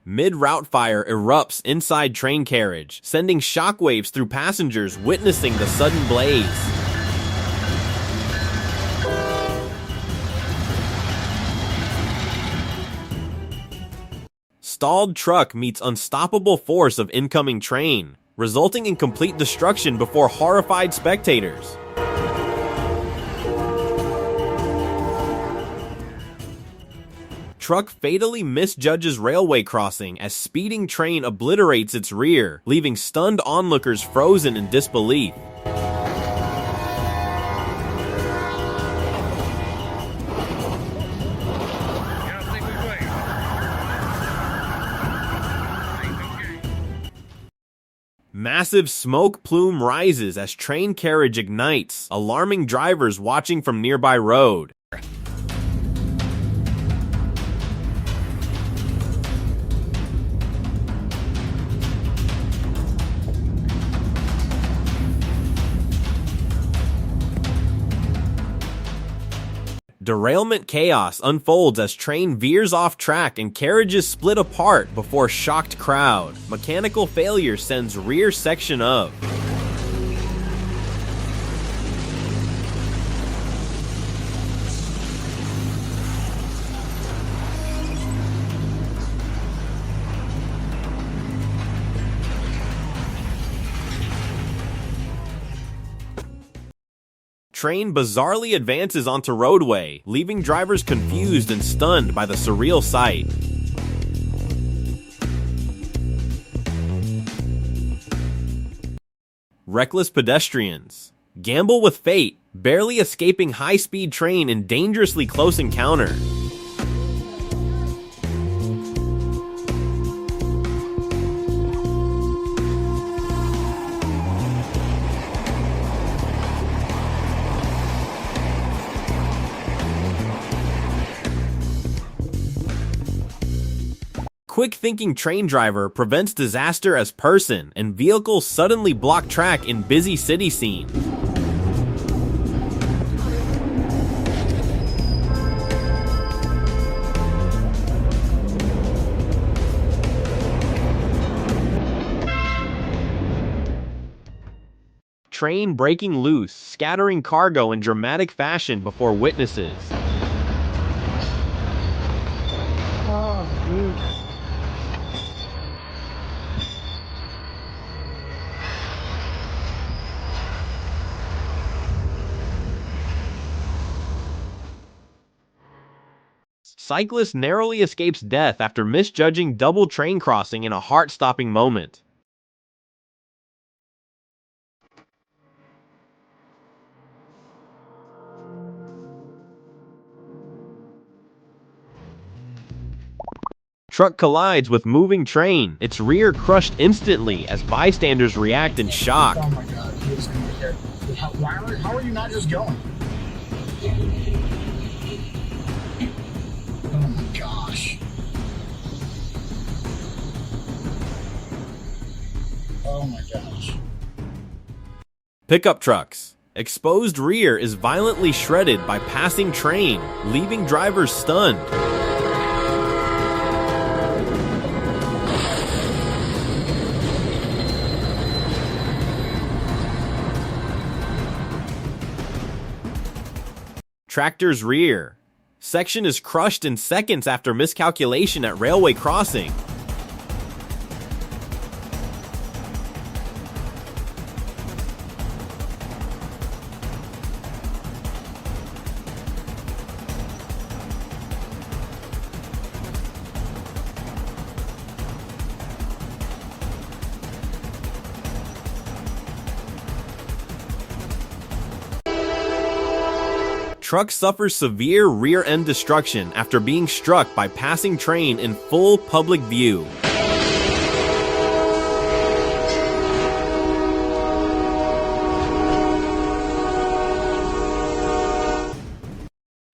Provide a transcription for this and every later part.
Mid-route fire erupts inside train carriage, sending shockwaves through passengers witnessing the sudden blaze. Stalled truck meets unstoppable force of incoming train, resulting in complete destruction before horrified spectators. Truck fatally misjudges railway crossing as speeding train obliterates its rear, leaving stunned onlookers frozen in disbelief. Massive smoke plume rises as train carriage ignites, alarming drivers watching from nearby road. Derailment chaos unfolds as train veers off track and carriages split apart before shocked crowd. Mechanical failure sends rear section of. Train bizarrely advances onto roadway, leaving drivers confused and stunned by the surreal sight. Reckless pedestrians gamble with fate, barely escaping high-speed train in dangerously close encounter. Quick-thinking train driver prevents disaster as person, and vehicles suddenly block track in busy city scene. Train breaking loose, scattering cargo in dramatic fashion before witnesses. Oh, dude. Cyclist narrowly escapes death after misjudging double train crossing in a heart-stopping moment. Truck collides with moving train, its rear crushed instantly as bystanders react in shock. Oh my god, he is gonna get hit. How are you not just going? Oh my gosh. Oh my gosh. Pickup trucks. Exposed rear is violently shredded by passing train, leaving drivers stunned. Tractor's rear section is crushed in seconds after miscalculation at railway crossing. Truck suffers severe rear-end destruction after being struck by passing train in full public view.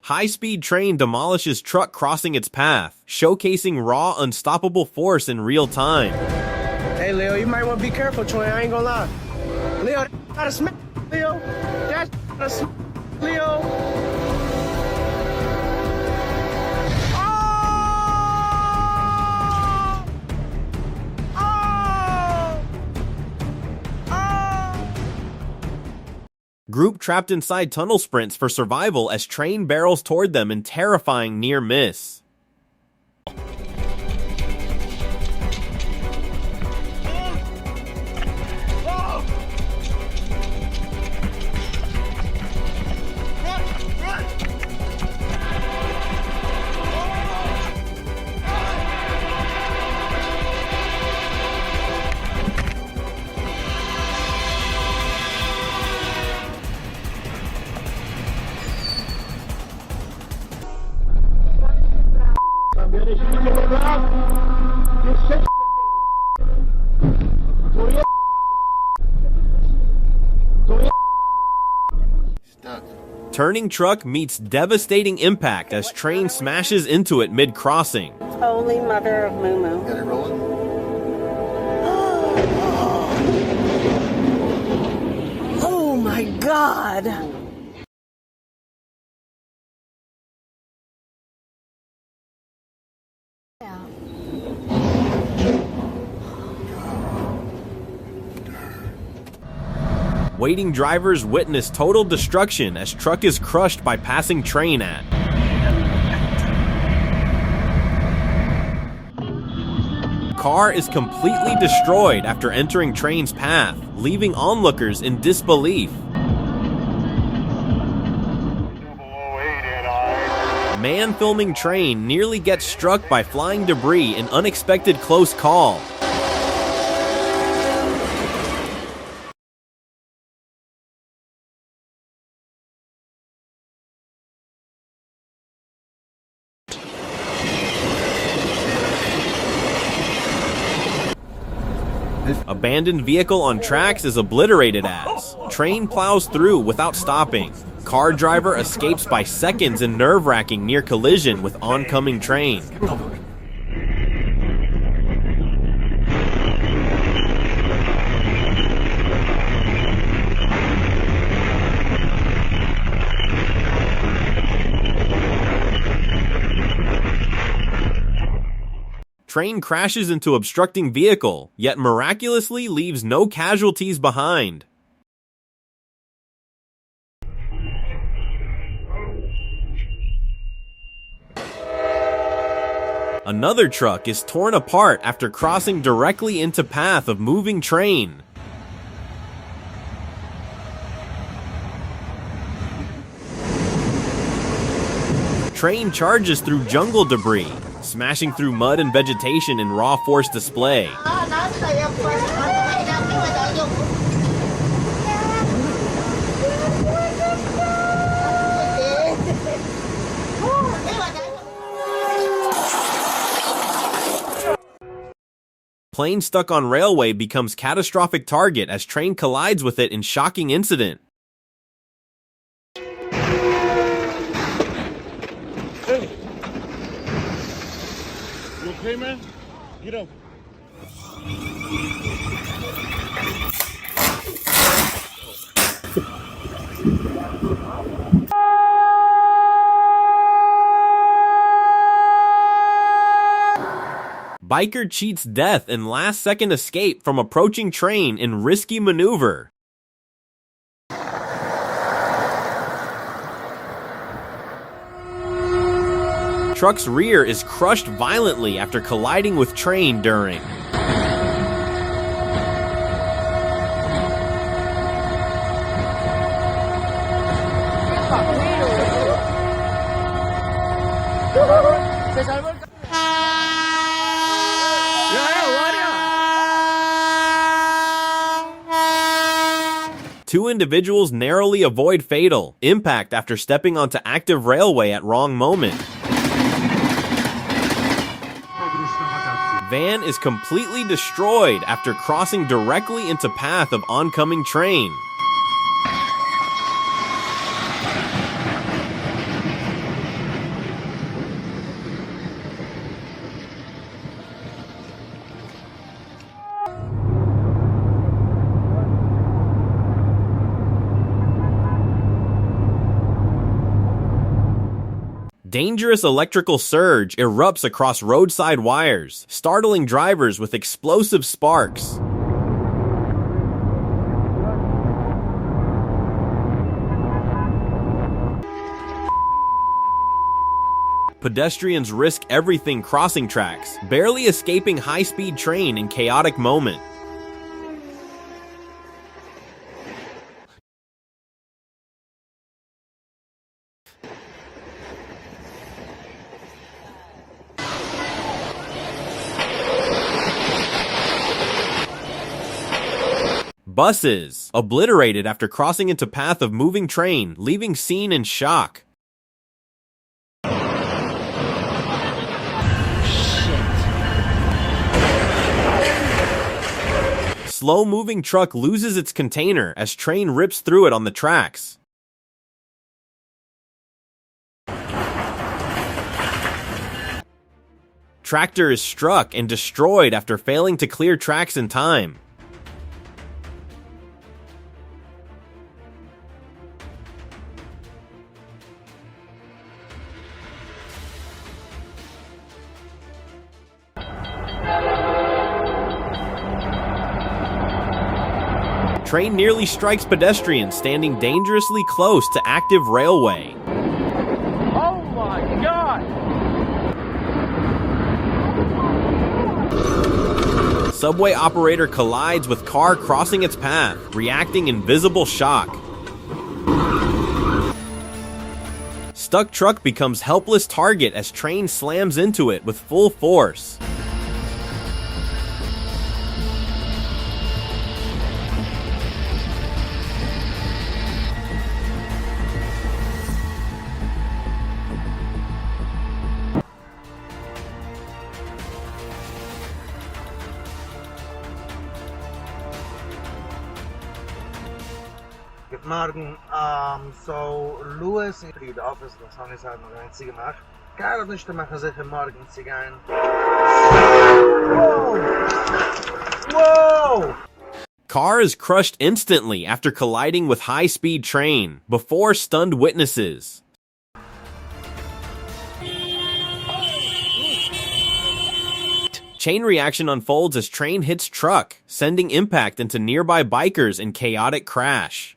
High-speed train demolishes truck crossing its path, showcasing raw, unstoppable force in real time. Hey, Leo, you might want to be careful, Troy. I ain't gonna lie. Leo, that's not a smack, Leo. That's not a smack, Leo. Group trapped inside tunnel sprints for survival as train barrels toward them in terrifying near miss. Turning truck meets devastating impact as train smashes into it mid-crossing. Holy Mother of Moo Moo. Got it rolling? Oh my God. Waiting drivers witness total destruction as truck is crushed by passing train at. Car is completely destroyed after entering train's path, leaving onlookers in disbelief. Man filming train nearly gets struck by flying debris in unexpected close call. Abandoned vehicle on tracks is obliterated as train plows through without stopping. Car driver escapes by seconds in nerve-wracking near collision with oncoming train. Train crashes into obstructing vehicle, yet miraculously leaves no casualties behind. Another truck is torn apart after crossing directly into path of moving train. Train charges through jungle debris, smashing through mud and vegetation in raw force display. Plane stuck on railway becomes catastrophic target as train collides with it in shocking incident. Hey! You okay, man? Get up. Biker cheats death in last-second escape from approaching train in risky maneuver. Truck's rear is crushed violently after colliding with train during. Two individuals narrowly avoid fatal impact after stepping onto active railway at wrong moment. Van is completely destroyed after crossing directly into path of oncoming train. Dangerous electrical surge erupts across roadside wires, startling drivers with explosive sparks. Pedestrians risk everything crossing tracks, barely escaping high-speed train in chaotic moment. Buses, obliterated after crossing into path of moving train, leaving scene in shock. Slow-moving truck loses its container as train rips through it on the tracks. Tractor is struck and destroyed after failing to clear tracks in time. Train nearly strikes pedestrian standing dangerously close to active railway. Oh my God! Subway operator collides with car crossing its path, reacting in visible shock. Stuck truck becomes helpless target as train slams into it with full force. Guten Morgen. So Louis in the office, das habe ich halt noch einzig gemacht. Gar nicht zu machen, sicher morgen zu gehen. Whoa! Whoa! Car is crushed instantly after colliding with high-speed train, before stunned witnesses. Chain reaction unfolds as train hits truck, sending impact into nearby bikers in chaotic crash.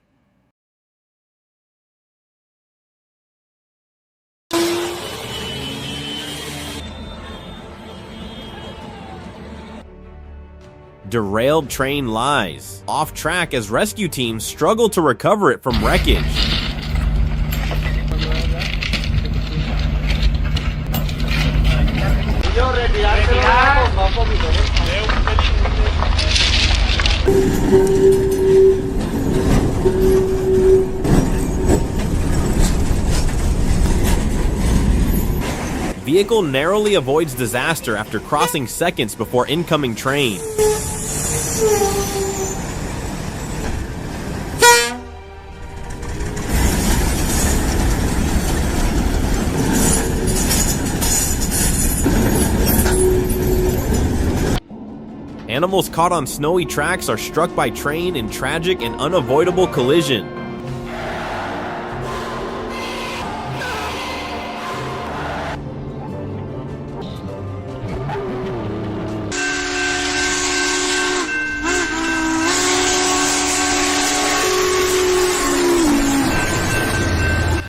Derailed train lies off track as rescue teams struggle to recover it from wreckage. Vehicle narrowly avoids disaster after crossing seconds before incoming train. Animals caught on snowy tracks are struck by train in tragic and unavoidable collision.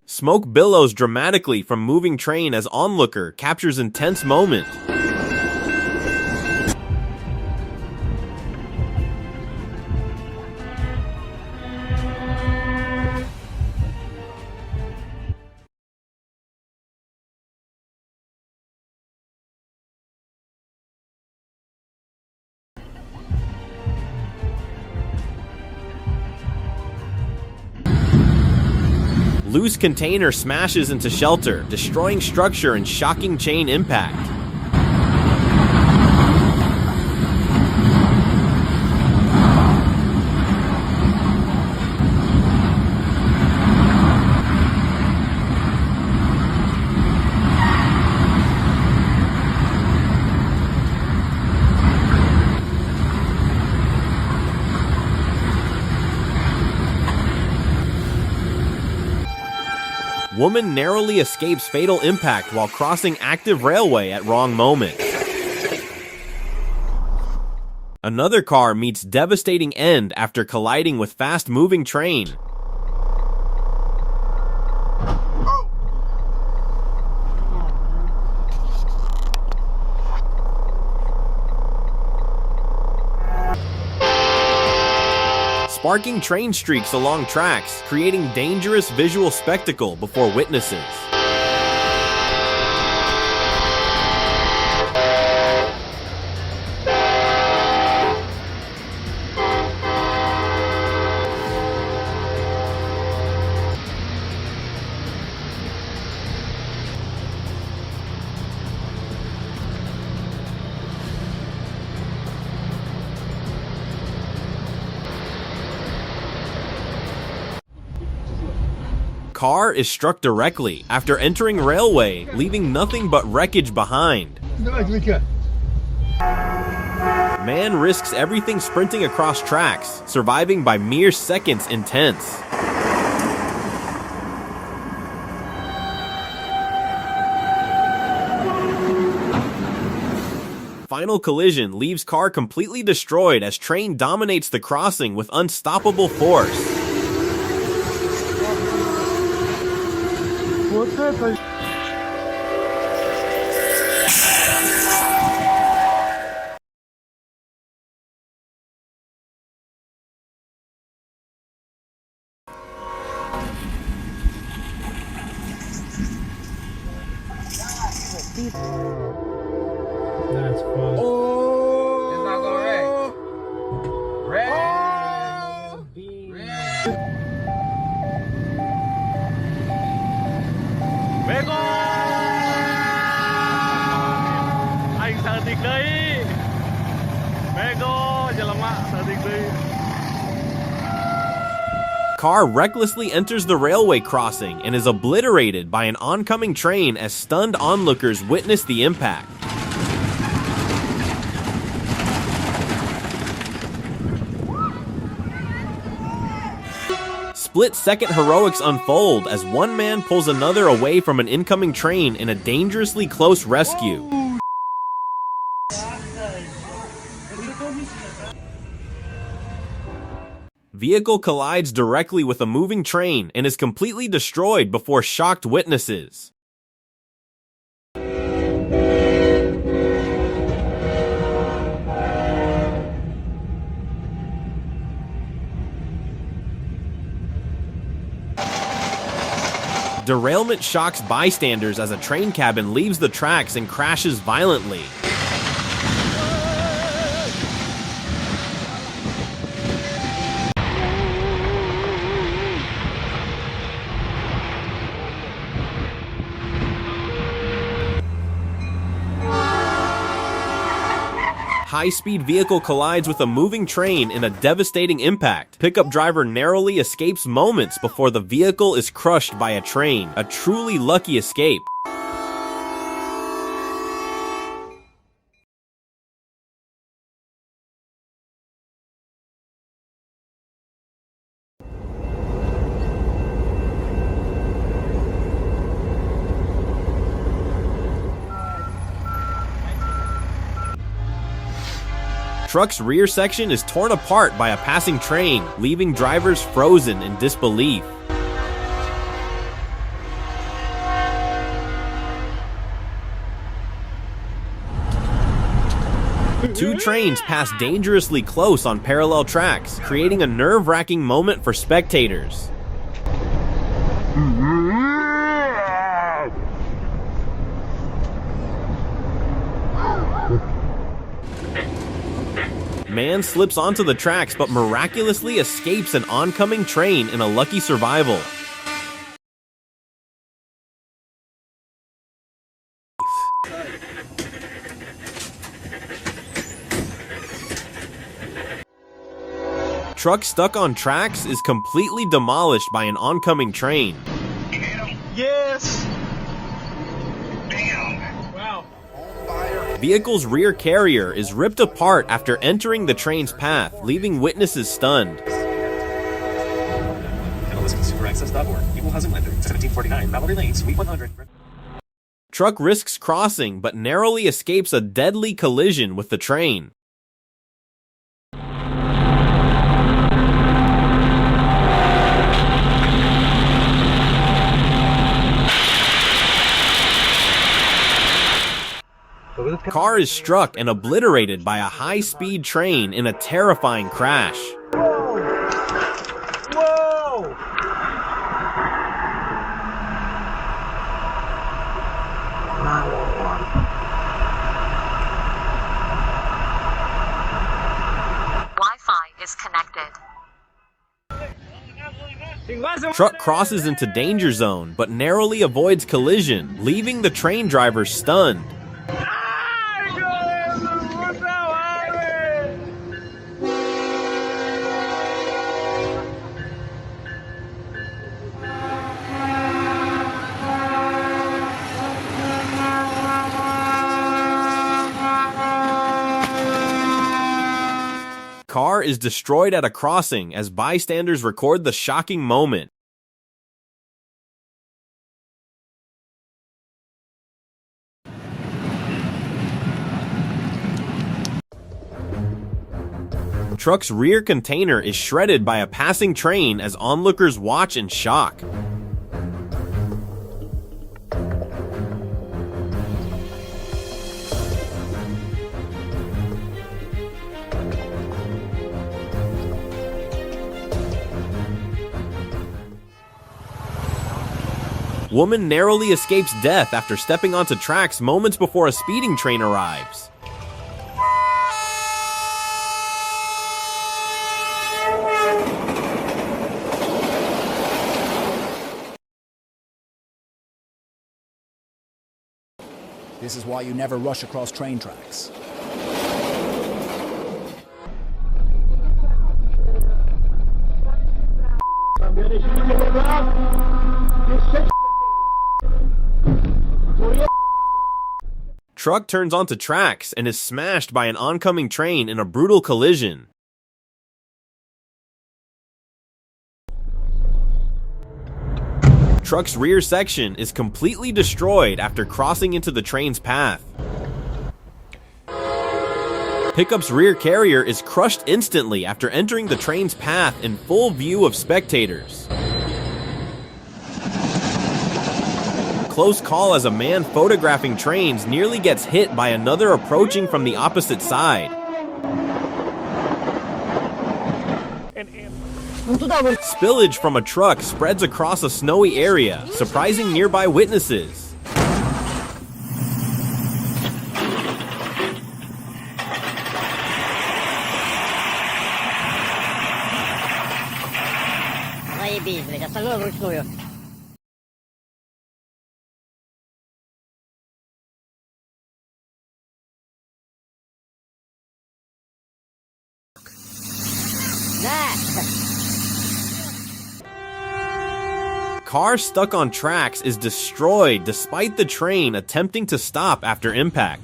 Smoke billows dramatically from moving train as onlooker captures intense moment. Loose container smashes into shelter, destroying structure and shocking chain impact. Woman narrowly escapes fatal impact while crossing active railway at wrong moment. Another car meets devastating end after colliding with fast-moving train. sparking train streaks along tracks, creating dangerous visual spectacle before witnesses. Car is struck directly after entering railway, leaving nothing but wreckage behind. Man risks everything sprinting across tracks, surviving by mere seconds in tents. Final collision leaves car completely destroyed as train dominates the crossing with unstoppable force. That's fun. Oh! It's not going red. Bego! Aing saeutik deui. Bego, jelema saeutik deui. Car recklessly enters the railway crossing and is obliterated by an oncoming train as stunned onlookers witness the impact. Split-second heroics unfold as one man pulls another away from an incoming train in a dangerously close rescue. Vehicle collides directly with a moving train and is completely destroyed before shocked witnesses. Derailment shocks bystanders as a train cabin leaves the tracks and crashes violently. High-speed vehicle collides with a moving train in a devastating impact. Pickup driver narrowly escapes moments before the vehicle is crushed by a train. A truly lucky escape. Truck's rear section is torn apart by a passing train, leaving drivers frozen in disbelief. Two trains pass dangerously close on parallel tracks, creating a nerve-wracking moment for spectators. Man slips onto the tracks but miraculously escapes an oncoming train in a lucky survival. Truck stuck on tracks is completely demolished by an oncoming train. Yes! Vehicle's rear carrier is ripped apart after entering the train's path, leaving witnesses stunned. Equal housing lender, 1749, Mallory Lane, Suite 100. Truck risks crossing, but narrowly escapes a deadly collision with the train. Car is struck and obliterated by a high-speed train in a terrifying crash. Truck crosses into danger zone, but narrowly avoids collision, leaving the train driver stunned. Car is destroyed at a crossing as bystanders record the shocking moment. Truck's rear container is shredded by a passing train as onlookers watch in shock. Woman narrowly escapes death after stepping onto tracks moments before a speeding train arrives. This is why you never rush across train tracks. Truck turns onto tracks and is smashed by an oncoming train in a brutal collision. Truck's rear section is completely destroyed after crossing into the train's path. Pickup's rear carrier is crushed instantly after entering the train's path in full view of spectators. Close call as a man photographing trains nearly gets hit by another approaching from the opposite side. Spillage from a truck spreads across a snowy area, surprising nearby witnesses. Car stuck on tracks is destroyed despite the train attempting to stop after impact.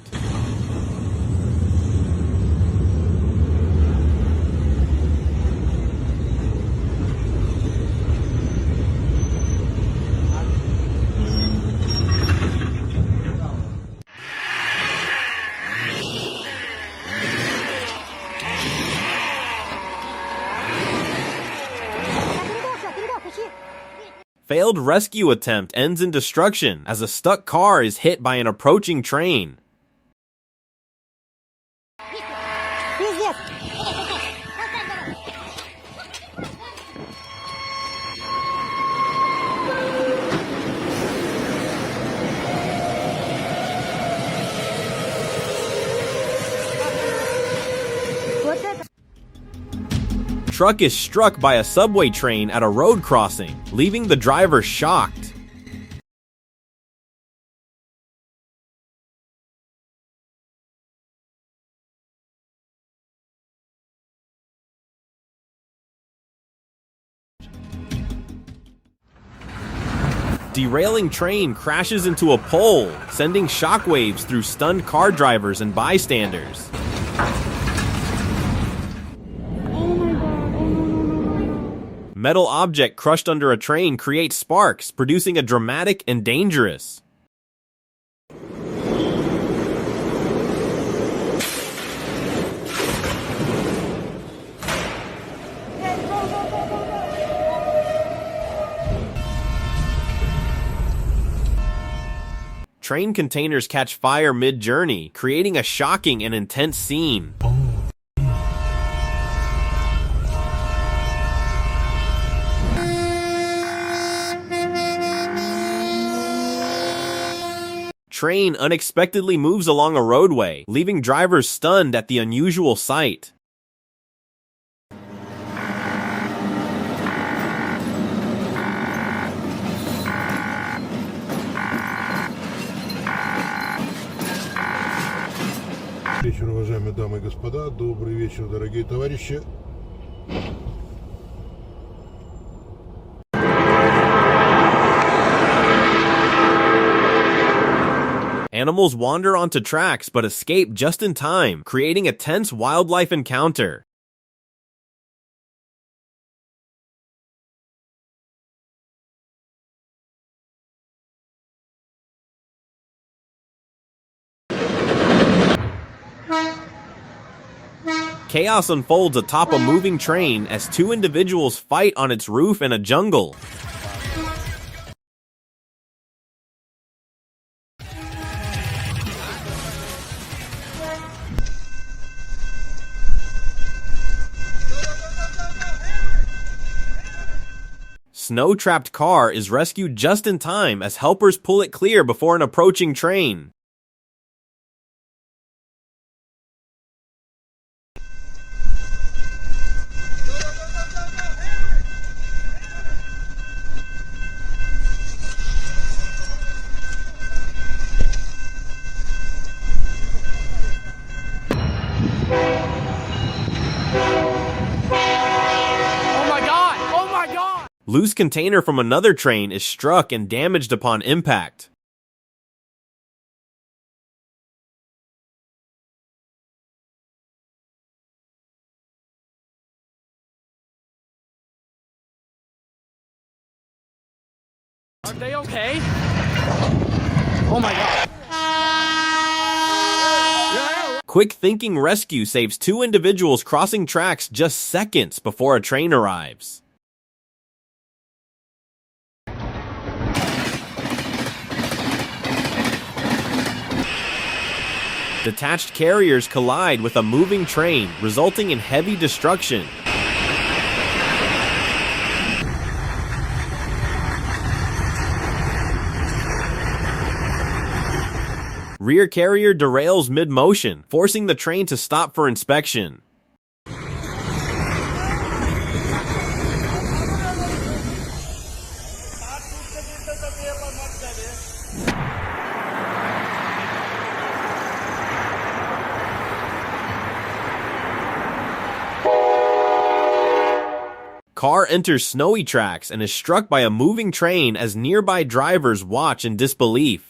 Failed rescue attempt ends in destruction as a stuck car is hit by an approaching train. Truck is struck by a subway train at a road crossing, leaving the driver shocked. Derailing train crashes into a pole, sending shockwaves through stunned car drivers and bystanders. Metal object crushed under a train creates sparks, producing a dramatic and dangerous. Train containers catch fire mid-journey, creating a shocking and intense scene. Train unexpectedly moves along a roadway, leaving drivers stunned at the unusual sight. Уважаемые дамы и господа, добрый вечер, дорогие товарищи. Animals wander onto tracks but escape just in time, creating a tense wildlife encounter. Chaos unfolds atop a moving train as two individuals fight on its roof in a jungle. Snow-trapped car is rescued just in time as helpers pull it clear before an approaching train. Loose container from another train is struck and damaged upon impact. Are they okay? Oh my god. Quick thinking rescue saves two individuals crossing tracks just seconds before a train arrives. Detached carriers collide with a moving train, resulting in heavy destruction. Rear carrier derails mid-motion, forcing the train to stop for inspection. Car enters snowy tracks and is struck by a moving train as nearby drivers watch in disbelief.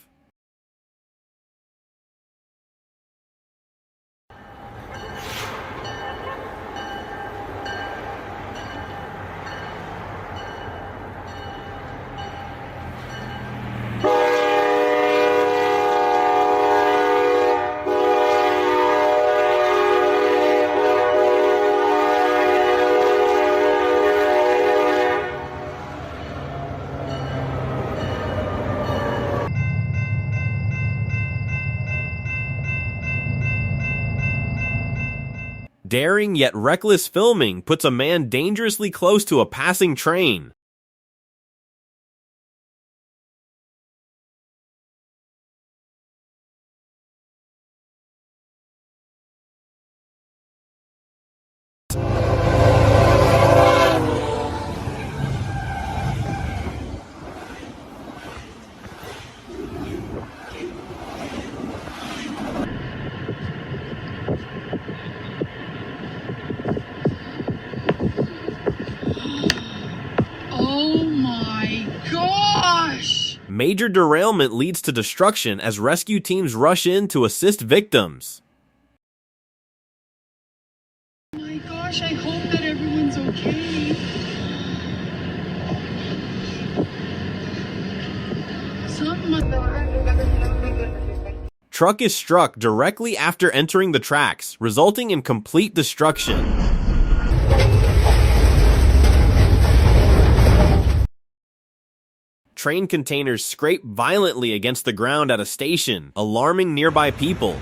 Daring yet reckless filming puts a man dangerously close to a passing train. Oh my gosh! Major derailment leads to destruction as rescue teams rush in to assist victims. Oh my gosh, I hope that everyone's okay. Truck is struck directly after entering the tracks, resulting in complete destruction. Train containers scrape violently against the ground at a station, alarming nearby people.